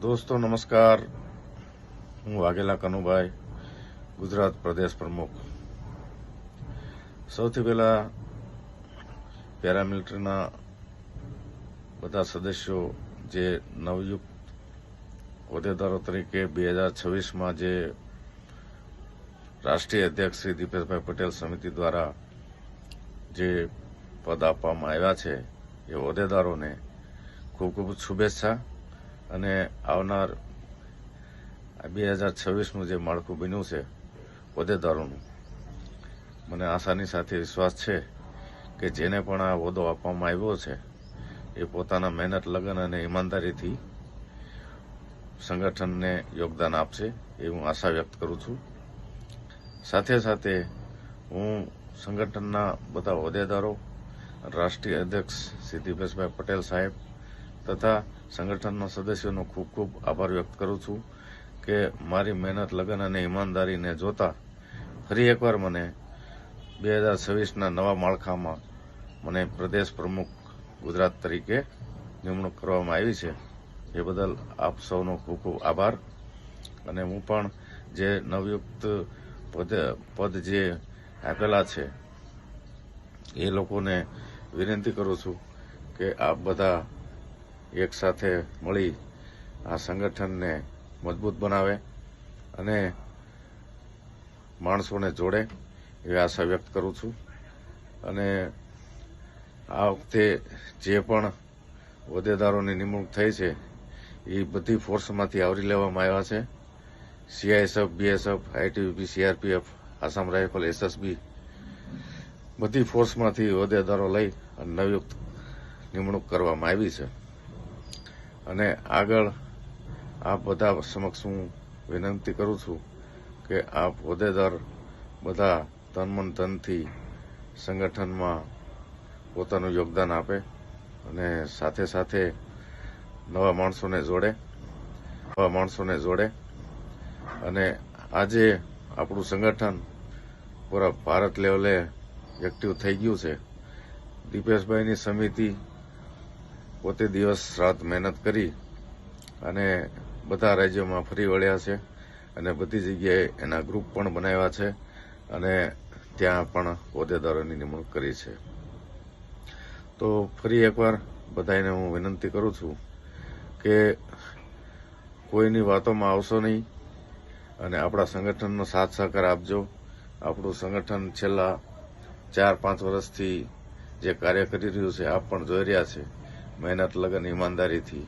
दोस्तों नमस्कार। हूँ वाघेला कनुभाई, गुजरात प्रदेश प्रमुख। સૌથી પહેલા પેરામિલિટરીના બધા સદસ્યો જે નવયુક્ત હોદ્દેદારો તરીકે 2026માં જે રાષ્ટ્રીય અધ્યક્ષ શ્રી દીપેશભાઈ પટેલ સમિતિ દ્વારા જે પદ આપવામાં આવ્યા છે એ હોદ્દેદારોને ખૂબ ખૂબ શુભેચ્છા અને આવનાર 2026નું જે માળખું બન્યું છે હોદ્દેદારોનું, મને આશાની સાથે વિશ્વાસ છે કે જેને પણ આ હોદ્દો આપવામાં આવ્યો છે એ પોતાના મહેનત, લગન અને ઈમાનદારીથી સંગઠનને યોગદાન આપશે એ હું આશા વ્યક્ત કરું છું। સાથે સાથે હું સંગઠનના બધા હોદ્દેદારો, રાષ્ટ્રીય અધ્યક્ષ શ્રી દીપેશભાઈ પટેલ સાહેબ તથા સંગઠનના સદસ્યોનો ખૂબ ખૂબ આભાર વ્યક્ત કરું છું કે મારી મહેનત, લગન અને ઈમાનદારીને જોતા ફરી એકવાર મને 2026ના નવા માળખામાં મને પ્રદેશ પ્રમુખ ગુજરાત તરીકે નિમણૂક કરવામાં આવી છે। એ બદલ આપ સૌનો ખૂબ ખૂબ આભાર। અને હું પણ જે નવયુક્ત પદ જે આપેલા છે એ લોકોને વિનંતી કરું છું કે આપ બધા એક સાથે મળી આ સંગઠનને મજબૂત બનાવે અને માણસોને જોડે એવી આશા વ્યક્ત કરું છું। અને આ વખતે જે પણ હોદ્દેદારોની નિમણૂક થઈ છે એ બધી ફોર્સમાંથી આવરી લેવામાં આવ્યા છે। CISF, BSF, ITBP, CRPF, Assam rifle, SSB બધી ફોર્સમાંથી હોદ્દેદારો લઈ અને નવયુક્ત નિમણૂક કરવામાં આવી છે। અને આગળ આપ બધા સમક્ષ હું વિનંતી કરું છું કે આપ હોદ્દેદાર બધા તન મન ધનથી સંગઠનમાં પોતાનું યોગદાન આપે અને સાથે સાથે નવા માણસોને જોડે અને આજે આપણું સંગઠન પૂરા ભારત લેવલે એક્ટિવ થઈ ગયું છે। દીપેશભાઈની સમિતિ પોતે દિવસ રાત મહેનત કરી અને બધા રાજ્યોમાં ફરી વળ્યા છે અને બધી જગ્યાએ એના ગ્રુપ પણ બનાવ્યા છે અને ત્યાં પણ હોદ્દેદારોની નિમણૂક કરી છે। તો ફરી એકવાર બધાને હું વિનંતી કરું છું કે કોઈની વાતોમાં આવશો નહીં અને આપણા સંગઠનનો સાથ સહકાર આપજો। આપણું સંગઠન છેલ્લા 4-5 વર્ષથી જે કાર્ય કરી રહ્યું છે આપ પણ જોઈ રહ્યા છે, મહેનત, લગન, ઈમાનદારીથી